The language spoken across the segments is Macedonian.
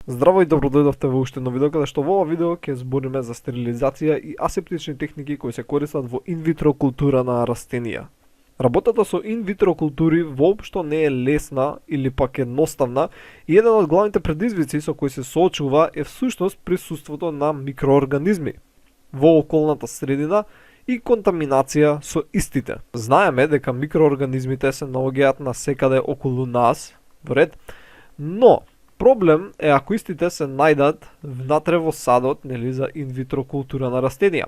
Здраво и добро дојдовте во уште едно видео, каде што во ова видео ќе збориме за стерилизација и асептични техники кои се користат во инвитро култура на растенија. Работата со инвитро култури воопшто не е лесна или пак едноставна и еден од главните предизвици со кои се соочува е всушност присуството на микроорганизми во околната средина и контаминација со истите. Знаеме дека микроорганизмите се наоѓаат насекаде околу нас, во ред, но проблем е ако истите се најдат внатре во садот, нели, за инвитро култура на растенија.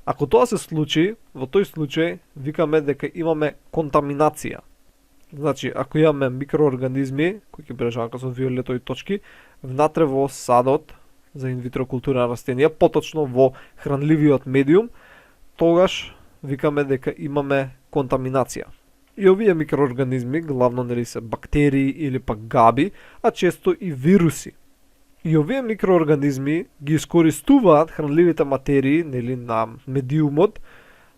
Ако тоа се случи, во тој случај викаме дека имаме контаминација. Значи, ако имаме микроорганизми, кои ќе бележат со виолетови точки, внатре во садот за инвитро култура на растенија, поточно во хранливиот медиум, тогаш викаме дека имаме контаминација. И овие микроорганизми главно нели се бактерии или пак габи, а често и вируси. И овие микроорганизми ги искористуваат хранливите материи нели на медиумот.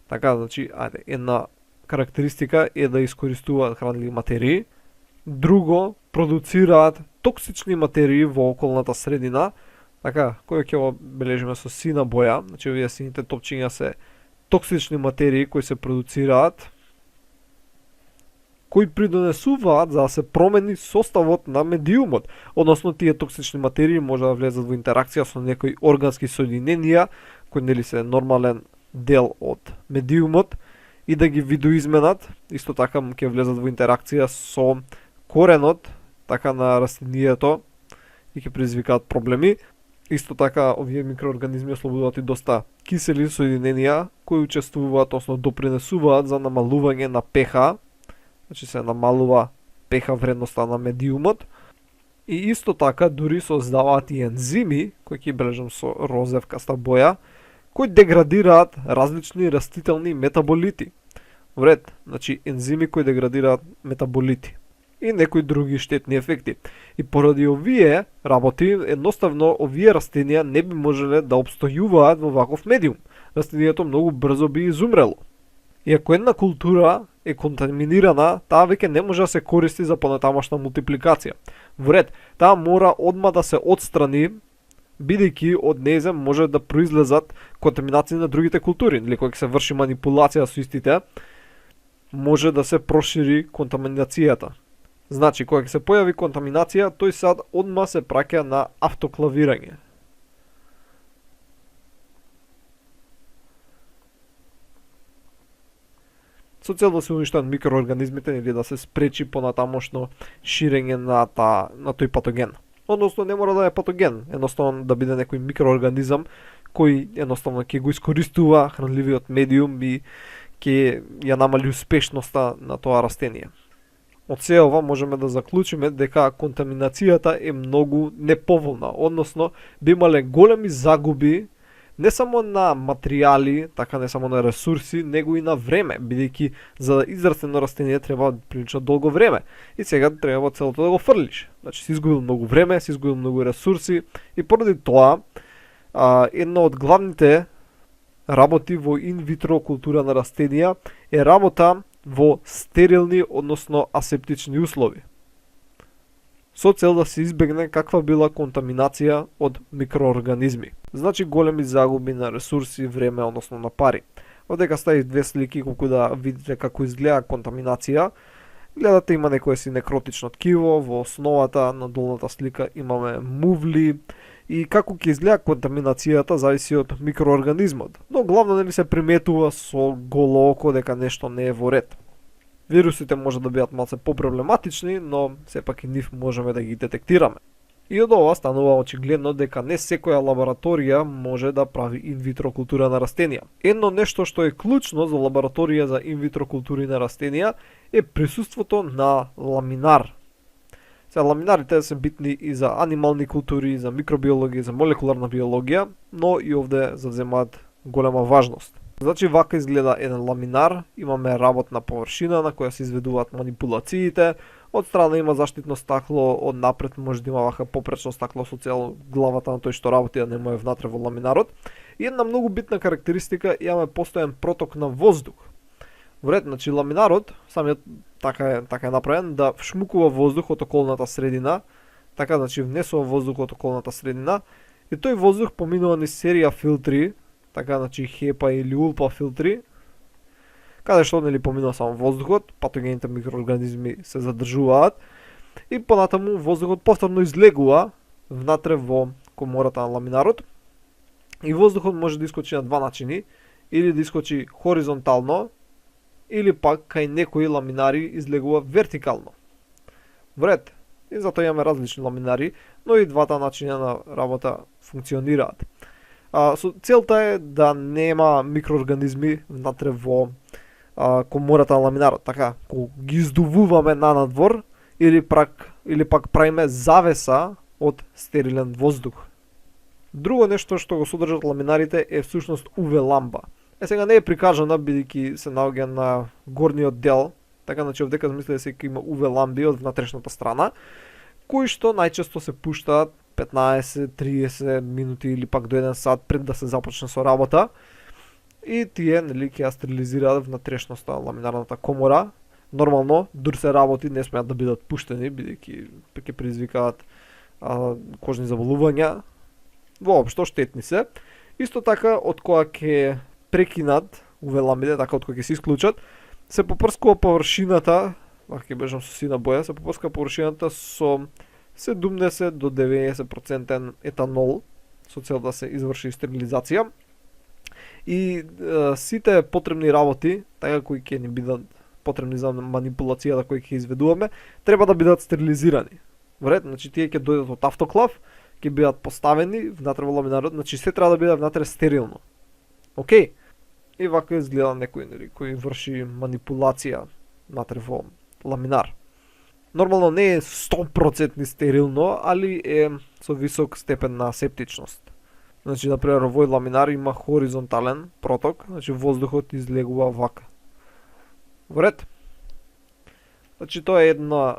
Така, значи, една карактеристика е да искористуваат хранливи материи. Друго, продуцираат токсични материи во околната средина. Така, кој ќе го бележиме со сина боја, значи овие сините топчиња се токсични материи кои се продуцираат, кои придонесуваат за да се промени составот на медиумот. Односно, тие токсични материи може да влезат во интеракција со некои органски соединенија, кои нели се нормален дел од медиумот, и да ги видоизменат. Исто така ќе влезат во интеракција со коренот, така на растенијето, и ќе предизвикаат проблеми. Исто така, овие микроорганизми ослободуваат и доста кисели соединенија, кои учествуваат, односно допринесуваат за намалување на pH, значи се намалува pH вредноста на медиумот, и исто така дури создаваат и ензими, кои ќе бележам со розевкаста боја, кои деградираат различни растителни метаболити. Вред, значи ензими кои деградираат метаболити и некои други штетни ефекти. И поради овие работи, едноставно овие растенија не би можеле да обстојуваат во ваков медиум. Растенијето многу брзо би изумрело. И ако една култура е контаминирана, таа веќе не може да се користи за понатамошна мултипликација. Вред, таа мора одма да се отстрани, бидејќи од нејзе може да произлезат контаминации на другите култури, или кога се врши манипулација со истите, може да се прошири контаминацијата. Значи, кога се појави контаминација, тој сад одма се праќа на автоклавирање. Со цел да се уништат микроорганизмите или да се спречи понатамошно ширење на тој патоген. Односно, не мора да е патоген, едноставно да биде некој микроорганизам кој едноставно ќе го искористува хранливиот медиум и ќе ја намали успешноста на тоа растение. Од се ова можеме да заклучиме дека контаминацијата е многу неповолна, односно би имале големи загуби не само на материјали, така не само на ресурси, него и на време, бидејќи за да израсте едно растение треба прилично долго време. И сега треба целото да го фрлиш. Значи, си изгубил многу време, си изгубил многу ресурси и поради тоа една од главните работи во инвитро култура на растенија е работа во стерилни, односно асептични услови, со цел да се избегне каква била контаминација од микроорганизми. Значи големи загуби на ресурси, време, односно на пари. Одека ставив две слики колку да видите како изгледа контаминација. Гледате, има некое си некротично ткиво, во основата на долната слика имаме мувли, и како ќе изгледа контаминацијата зависи од микроорганизмот. Но главно нели се приметува со голо око дека нешто не е во ред. Вирусите може да бидат малце попроблематични, но сепак и нив можеме да ги детектираме. И од ова станува очигледно дека не секоја лабораторија може да прави инвитро култура на растенија. Едно нешто што е клучно за лабораторија за инвитро култури на растенија е присуството на ламинар. Ламинарите се битни и за анимални култури, за микробиологија, за молекуларна биологија, но и овде заземаат голема важност. Значи, вака изгледа еден ламинар, имаме работна површина на која се изведуваат манипулациите, од страна има заштитно стакло, од напред може да има вака попречно стакло со цел главата на тој што работи да не му е внатре во ламинарот. И една многу битна карактеристика, имаме постојан проток на воздух. Вред, значи ламинарот, самиот така е направен да вшмукува воздух од околната средина така значи внесува воздух од околната средина и тој воздух поминува низ серија филтри, така значи HEPA или ULPA филтри, каде што нели поминува само воздухот, патогените микроорганизми се задржуваат и понатаму воздухот повторно излегува внатре во комората на ламинарот и воздухот може да искочи на два начини, или да искочи хоризонтално, или пак кај некои ламинари излегува вертикално. Вред, и затоа имаме различни ламинари, но и двата начина на работа функционираат. Целта е да нема микроорганизми внатре во комората на ламинарот, така, кога ги издувуваме на надвор, или пак правиме завеса од стерилен воздух. Друго нешто што го содржат ламинарите е всушност UV лампа. Сега не е прикажана бидејќи се наоѓа на горниот дел, така значи овдека мисле дека има UV ламби од внатрешната страна, кои што најчесто се пуштаат 15-30 минути или пак до 1 сат пред да се започне со работа. И тие нели ќе ја стерилизираат внатрешноста на ламинарната комора. Нормално, дур се работи, не смеат да бидат пуштени, бидејќи ќе предизвикаат кожни заболувања, воопшто штетни се. Исто така, од кога ќе прекинат UV ламбите, така од кога ќе се исклучат, се попрскува површината, ако ќе бежам со сина боја, се попрскува површината со 70 до 90% етанол, со цел да се изврши стерилизација. И сите потребни работи, така кои ќе ни бидат потребни за манипулацијата кои ќе изведуваме, треба да бидат стерилизирани. Вред, значи тие ќе дојдат од автоклав, ќе бидат поставени внатре во ламинарот, значи се треба да биде внатре стерилно. Океј? И вака изгледа некој нели кој врши манипулација внатре во ламинар. Нормално не е 100% стерилно, али е со висок степен на асептичност. Значи, например, овој ламинар има хоризонтален проток, значи воздухот излегува вака. Вред? Значи, тоа е едно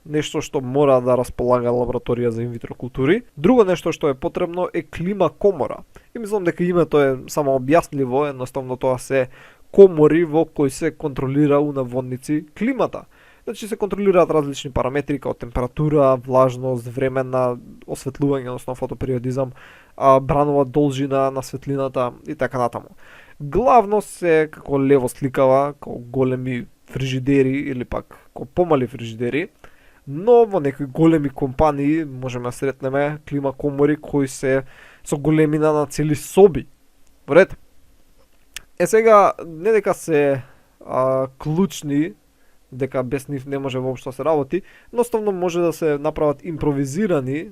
нешто што мора да располага лабораторија за инвитро култури. Друго нешто што е потребно е клима комора. И мислам дека името е само објаснливо, едноставно тоа се комори во кои се контролира у наводници климата. Значи се контролираат различни параметри како температура, влажност, време на осветлување, односно фотопериодизам, бранова должина на светлината и така натаму. Главно се како лево сликава, како големи фрижидери или пак како помали фрижидери, но во некои големи компании можеме да сретнеме клима комори кои се со големина на цели соби. Вред? Сега, не дека се клучни, дека без нив не може воопшто да се работи, едноставно може да се направат импровизирани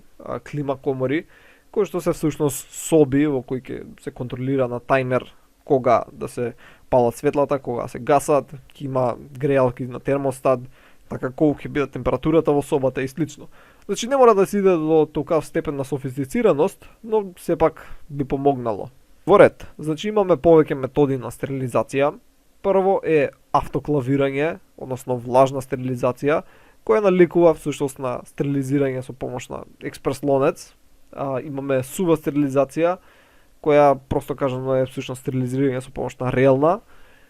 клима комори, кои што се всушност соби во кои ќе се контролира на тајмер кога да се палат светлата, кога се гасат, ќе има греалки на термостат, така колку ќе биде температурата во собата и слично. Значи не мора да се иде до толкав степен на софистицираност, но сепак би помогнало. Во ред, значи имаме повеќе методи на стерилизација. Прво е автоклавирање, односно влажна стерилизација, која наликува всушност на стерилизирање со помош на експрес-лонец. Имаме сува стерилизација, која просто кажано е всушност стерилизирање со помош на релна.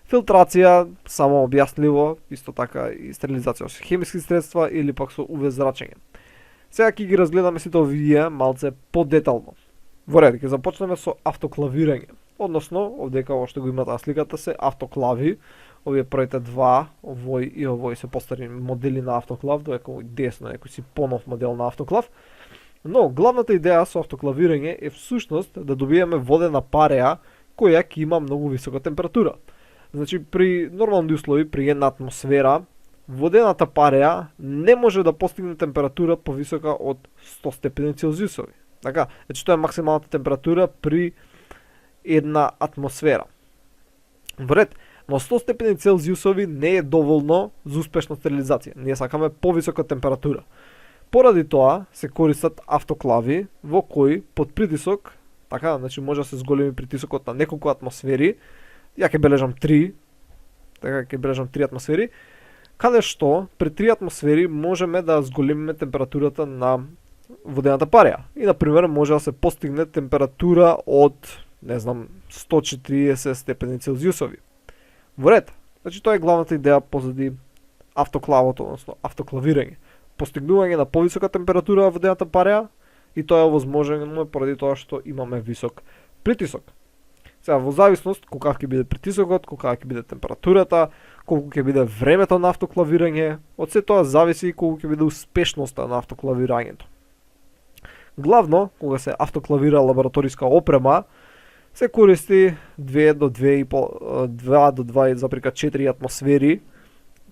Филтрација, само објаснливо, исто така и стерилизација со хемиски средства или пак со UV зрачење. Сега ќе ги разгледаме сите овие малце подетално. Во ред, ќе започнеме со автоклавирање. Односно, овдека ово што го имате на сликата се автоклави. Овие првите два, овој и овој се постари модели на автоклав, додека овој десно е некој си понов модел на автоклав. Но главната идеја со автоклавирање е всушност да добиеме водена пареа која ќе има многу висока температура. Значи при нормални услови, при 1 атмосфера, водената пареа не може да постигне температура повисока од 100 степени Целзиусови. Така, значи тоа е максималната температура при 1 атмосфера. Вред, но 100 степени Целзиусови не е доволно за успешна стерилизација. Ние сакаме повисока температура. Поради тоа се користат автоклави во кои под притисок, така, значи може да се зголеми притисокот на неколку атмосфери. Ја ќе бележам 3, така ќе бележам 3 атмосфери, каде што при 3 атмосфери можеме да зголемиме температурата на водената пареа. И на пример може да се постигне температура од, не знам, 140 степени Целзиусови. Во ред. Значи тоа е главната идеја позади автоклавото, односно автоклавирање. постигнување на повисока температура во водената пареа и тоа е возможно поради тоа што имаме висок притисок. Сега во зависност колку ќе биде притисокот, колку ќе биде температурата, колку ќе биде времето на автоклавирање, од се тоа зависи колку ќе биде успешноста на автоклавирањето. Главно, кога се автоклавира лабораториска опрема, се користи 2 до 2,4 атмосфери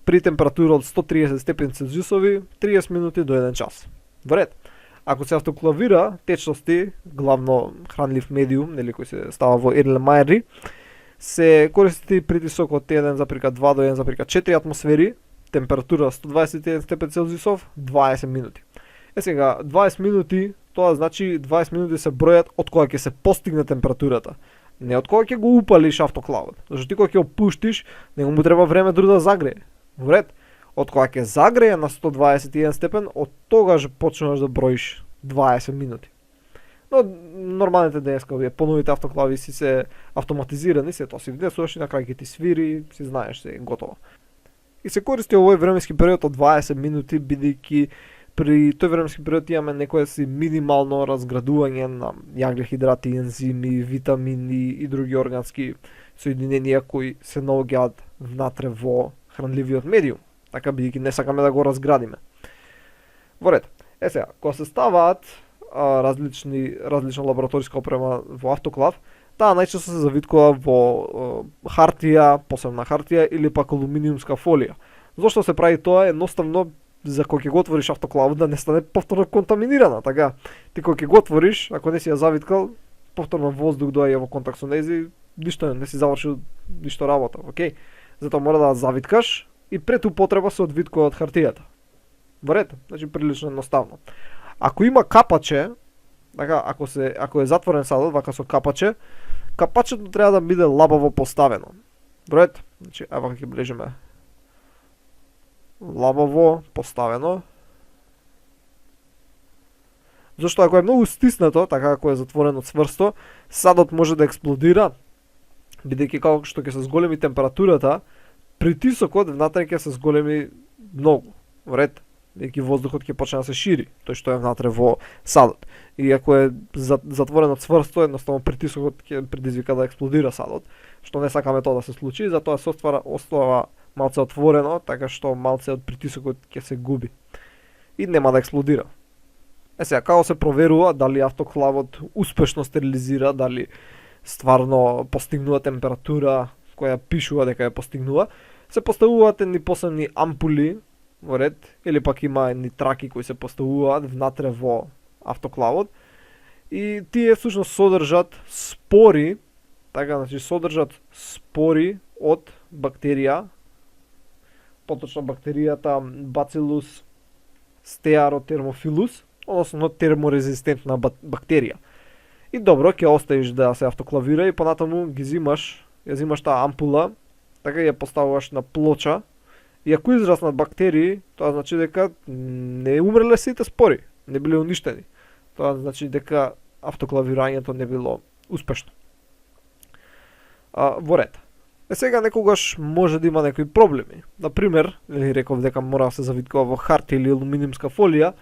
при температура од 130 степени Целзиусови 30 минути до 1 час. Во ред. Ако се автоклавира течности, главно хранлив медиум, нели кој се става во Erlenmeyer, се користи притисок од 1,2 до 1,4 атмосфери, температура 121 степени Целзиусов, 20 минути. Сега 20 минути, тоа значи 20 минути се бројат од кога ќе се постигне температурата. Не од кога ќе го упалиш автоклавот. Зашто ти кога ќе го пуштиш, него му треба време дури да загрее. Во ред. Од кога ќе загрее на 121 степен, од тогаш почнуваш да броиш 20 минути. Но нормалните денеска овие поновите автоклави си се автоматизирани, се тоа си внесуваш и на крај ќе ти свири, си знаеш, се готово. И се користи овој временски период од 20 минути, бидејќи при тој временски период имаме некое си минимално разградување на јаглехидрати, ензими, витамини и други органски соединенија кои се наоѓаат внатре во хранливиот медиум. Така бидејќи не сакаме да го разградиме. Во ред. Сега, кога се ставаат различна лабораториска опрема во автоклав, таа најчесто се завиткува во хартија, посебна хартија или пак алуминиумска фолија. Зошто се прави тоа? Едноставно за кога ќе го отвориш автоклавот да не стане повторно контаминирана, така. Ти кога ќе го отвориш, ако не си ја завиткал, повторно воздух доаѓа во контакт со нејзи, ништо не си завршил ништо работа, окей? Затоа мора да ја завиткаш и пред употреба се одвиткува од хартијата. Во ред, значи прилично едноставно. Ако има капаче, така, ако е затворен садот вака со капаче, капачето треба да биде лабаво поставено. Во ред, значи ева ќе ближиме. Лабаво поставено. Зашто ако е многу стиснато, така ако е затворено цврсто, садот може да експлодира, бидејќи како што ќе се зголеми температурата, притисокот внатре ќе се зголеми многу. Во ред, бидејќи воздухот ќе почне да се шири, тој што е внатре во садот. И ако е затворено цврсто, едноставно притисокот ќе предизвика да експлодира садот, што не сакаме тоа да се случи, затоа се остава малце отворено, така што малце од притисокот ќе се губи и нема да експлодира. Сега, како се проверува дали автоклавот успешно стерилизира, дали стварно постигнува температура која пишува дека ја постигнува, се поставуваат едни посебни ампули во ред, или пак има едни траки кои се поставуваат внатре во автоклавот и тие всушност содржат спори, така, значи содржат спори од бактерија, поточно бактеријата Bacillus stearothermophilus, односно терморезистентна бактерија. И добро, ќе оставиш да се автоклавира и понатаму ја зимаш таа ампула, така ја поставуваш на плоча и ако израснат бактерии, тоа значи дека не умреле сите спори, не биле уништени. Тоа значи дека автоклавирањето не било успешно. Во ред. Сега некогаш може да има некои проблеми. Например, реков дека мора да се завиткува во хартија или алуминиумска фолија,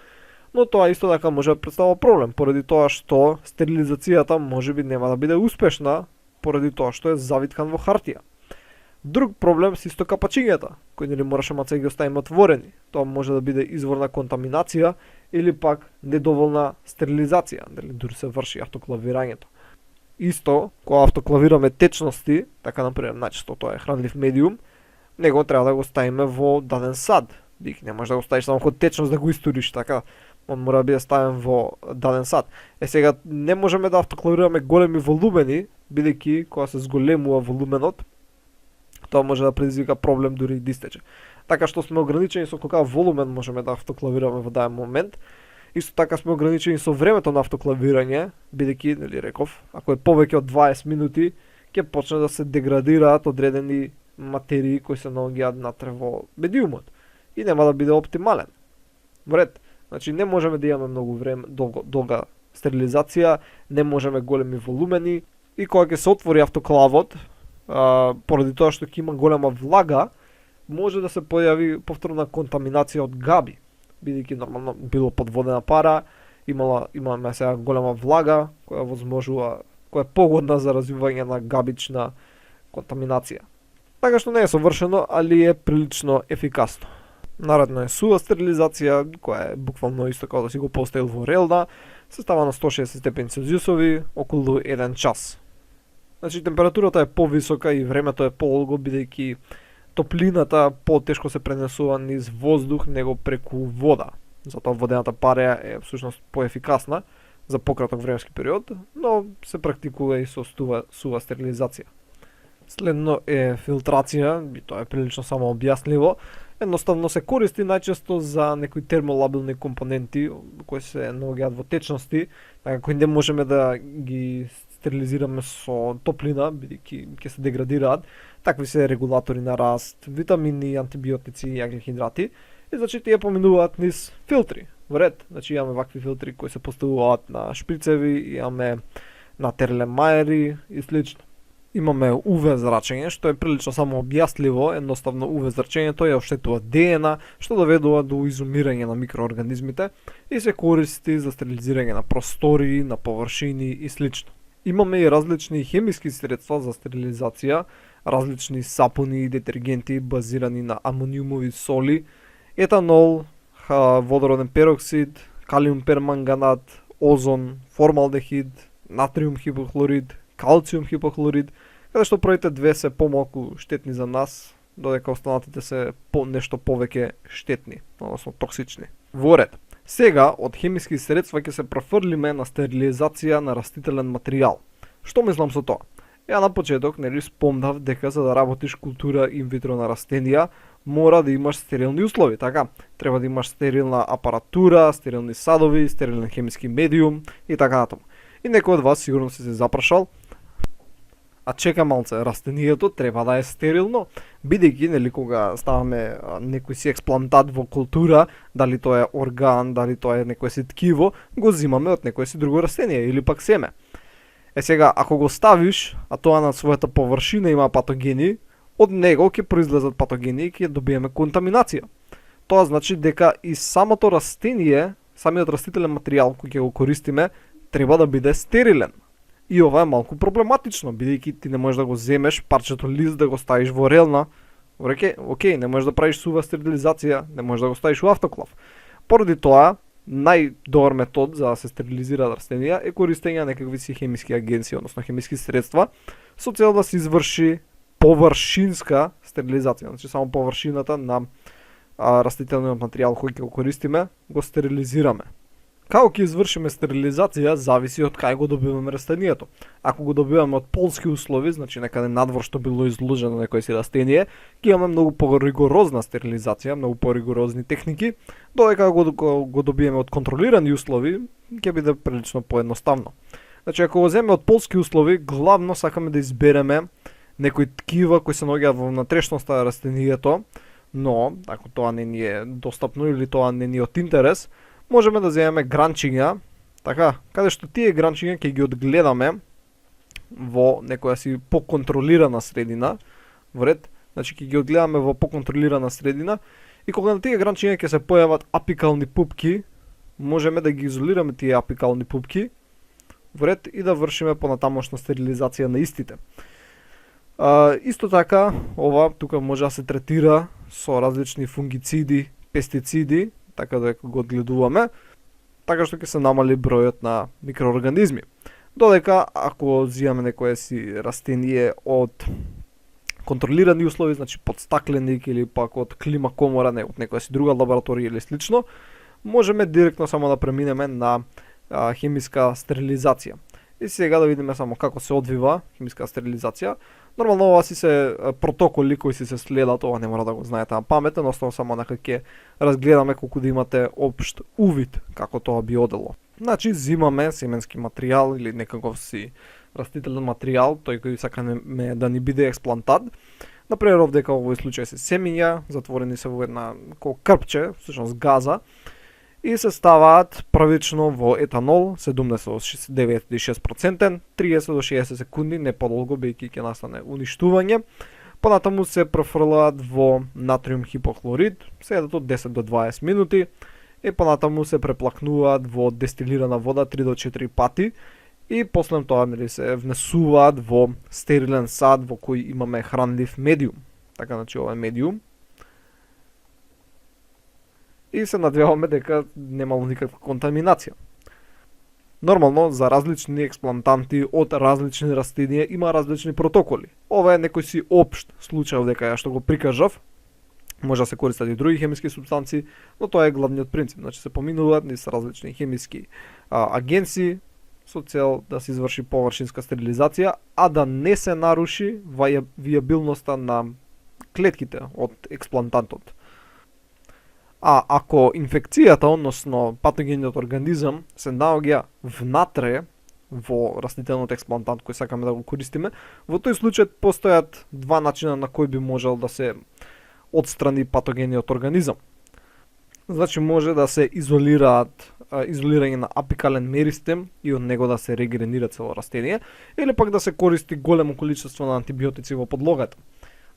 но тоа исто така може да представува проблем, поради тоа што стерилизацијата можеби нема да биде успешна, поради тоа што е завиткан во хартија. Друг проблем се исто капачињата, кои нели мораше маце ги оставиме отворени. Тоа може да биде извор на контаминација или пак недоволна стерилизација, дали дури се врши автоклавирањето. Исто, кога автоклавираме течности, така например, најчесто тоа е хранлив медиум, него треба да го ставиме во даден сад. Бидејќи не можеш да го ставиш само код течност да го истуриш, така. Он мора да биде ставен во даден сад. Сега не можеме да автоклавираме големи волумени, бидејќи кога се зголемува волуменот, тоа може да предизвика проблем дури и да истече. Така што сме ограничени со колку волумен можеме да автоклавираме во даден момент. Исто така сме ограничени со времето на автоклавирање, бидејќи, нели реков, ако е повеќе од 20 минути, ќе почне да се деградираат одредени материи кои се наоѓаат внатре во медиумот и нема да биде оптимален. Во ред, значи не можеме да имаме многу време, долга стерилизација, не можеме големи волумени и кога ќе се отвори автоклавот, поради тоа што ќе има голема влага, може да се појави повторна контаминација од габи. бидејќи нормално било подводена пара, имаме сега голема влага која возможува, која е погодна за развивање на габична контаминација. Така што не е совршено, али е прилично ефикасно. Наредно е сува стерилизација, која е буквално исто како да си го поставил во релда, се става на 160 степени Целзиусови околу 1 час. Значи температурата е повисока и времето е подолго, бидејќи топлината потешко се пренесува низ воздух него преку вода. Затоа водената пареја е всушност поефикасна за пократок временски период, но се практикува и со сува стерилизација. Следно е филтрација, и тоа е прилично само објаснливо. Едноставно се користи најчесто за некои термолабилни компоненти кои се наоѓаат во течности, така кои не можеме да ги стерилизираме со топлина, бидејќи ќе се деградираат. Такви се регулатори на раст, витамини, антибиотици и аглихидрати. И значи тие поминуваат низ филтри. Во ред, значи имаме вакви филтри кои се поставуваат на шприцеви, имаме на терлемаери и слично. Имаме UV зрачење, што е прилично само објаснливо, едноставно UV зрачењето ја оштетува ДНА, што доведува до изумирање на микроорганизмите и се користи за стерилизирање на простори, на површини и слично. Имаме и различни хемиски средства за стерилизација, различни сапуни и детергенти базирани на амониумови соли, етанол, водороден пероксид, калиум перманганат, озон, формалдехид, натриум хипохлорид, калциум хипохлорид, каде што првите две се помалку штетни за нас, додека останатите се нешто повеќе штетни, односно токсични. Во ред. Сега од хемиски средства ќе се профрлиме на стерилизација на растителен материјал. Што мислам со тоа? Ја на почеток нели спомнав дека за да работиш култура инвитро на растенија, мора да имаш стерилни услови, така? Треба да имаш стерилна апаратура, стерилни садови, стерилен хемиски медиум и така натаму. И некој од вас сигурно се запрашал, а чека малце, растението треба да е стерилно, бидејќи нели кога ставаме некој си експлантат во култура, дали тоа е орган, дали тоа е некое си ткиво, го зимаме од некое си друго растение или пак семе. Е сега, ако го ставиш, а тоа на својата површина има патогени, од него ќе произлезат патогени и ќе добиеме контаминација. Тоа значи дека и самото растение, самиот растителен материјал кој ќе го користиме, треба да биде стерилен. И ова е малку проблематично, бидејќи ти не можеш да го земеш парчето лист да го ставиш во релна. Океј, не можеш да правиш сува стерилизација, не можеш да го ставиш во автоклав. Поради тоа, најдобар метод за да се стерилизираат растенија е користење на некакви си хемиски агенции, односно хемиски средства, со цел да се изврши површинска стерилизација, значи само површината на растителниот материјал кој ќе го користиме, го стерилизираме. Како ќе извршиме стерилизација зависи од кај го добиваме растението. Ако го добиваме од полски услови, значи некаде надвор што било изложено некој си растение, ќе имаме многу поригорозна стерилизација, многу поригорозни техники, додека го добиеме од контролирани услови, ќе биде прилично поедноставно. Значи ако го земеме од полски услови, главно сакаме да избереме некои ткива кои се наоѓаат во внатрешноста на растението, но ако тоа не ни е достапно или тоа не ни е од интерес, можеме да земеме гранчиња, така, каде што тие гранчиња ќе ги одгледаме во некоја си поконтролирана средина, во ред, значи ќе ги одгледаме во поконтролирана средина и кога на тие гранчиња ќе се појават апикални пупки, можеме да ги изолираме тие апикални пупки, во ред, и да вршиме понатамошна стерилизација на истите. Исто така, ова тука може да се третира со различни фунгициди, пестициди, така да го одгледуваме, така што ќе се намали бројот на микроорганизми. Додека, ако зимаме некое си растение од контролирани услови, значи под стакленик или пак од клима комора, не од некоја си друга лабораторија или слично, можеме директно само да преминеме на хемиска стерилизација. И сега да видиме само како се одвива хемиска стерилизација. Нормално ова си се протоколи кои си се следат, ова не мора да го знаете на памет, едноставно само нека ќе разгледаме колку да имате општ увид како тоа би одело. Значи зимаме семенски материјал или некаков си растителен материјал, тој кој сакаме да ни биде експлантат. Например, овдека во овој случај се семиња, затворени се во една крпче, всушност газа, и се ставаат првично во етанол 76%, 30 до 60 секунди, не подолго, бејќи ќе настане уништување. Понатаму се профрлаат во натриум хипохлорид, седат од 10 до 20 минути и понатаму се преплакнуваат во дестилирана вода 3 до 4 пати и после тоа нели се внесуваат во стерилен сад во кој имаме хранлив медиум. Така, значи ова е медиум. И се надеваме дека немало никаква контаминација. Нормално, за различни експлантанти од различни растенија има различни протоколи. Ова е некој си општ случај дека ја што го прикажав. Може да се користат и други хемиски супстанции, но тоа е главниот принцип. Значи се поминуваат низ различни хемиски агенции со цел да се изврши површинска стерилизација, а да не се наруши вијабилноста на клетките од експлантантот. А ако инфекцијата, односно патогениот организам, се наоѓа внатре во растителниот експлантант кој сакаме да го користиме, во тој случај постојат два начина на кој би можел да се отстрани патогениот организам. Значи може да се изолирање на апикален меристем и од него да се регенерира цело растение, или пак да се користи големо количество на антибиотици во подлогата.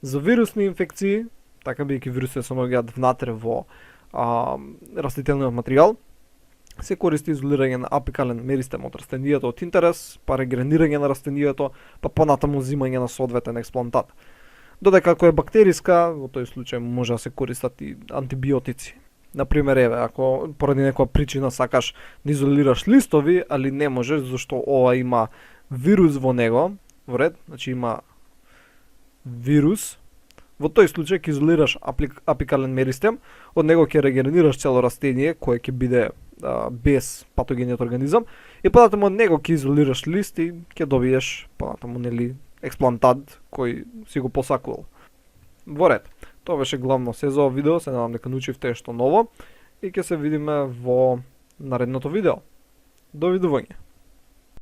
За вирусни инфекции, така бидејќи вирусите се наоѓаат внатре во растителниот материјал, се користи изолирање на апикален меристем од растенијето од интерес, па регенерирање на растенијето, па понатаму зимање на соодветен експлантат. Додека ако е бактериска, во тој случај може да се користат и антибиотици. Например, еве, ако поради некоја причина сакаш да изолираш листови, али не можеш зашто ова има вирус во него, во ред, значи има вирус, во тој случај ќе изолираш апикален меристем, од него ќе регенерираш цело растение кое ќе биде без патогениот организам и понатаму од него ќе изолираш лист и ќе добиеш понатаму нели експлантат кој си го посакувал. Во ред. Тоа беше главно се за ова видео, се надам дека научивте што ново и ќе се видиме во наредното видео. Довидување.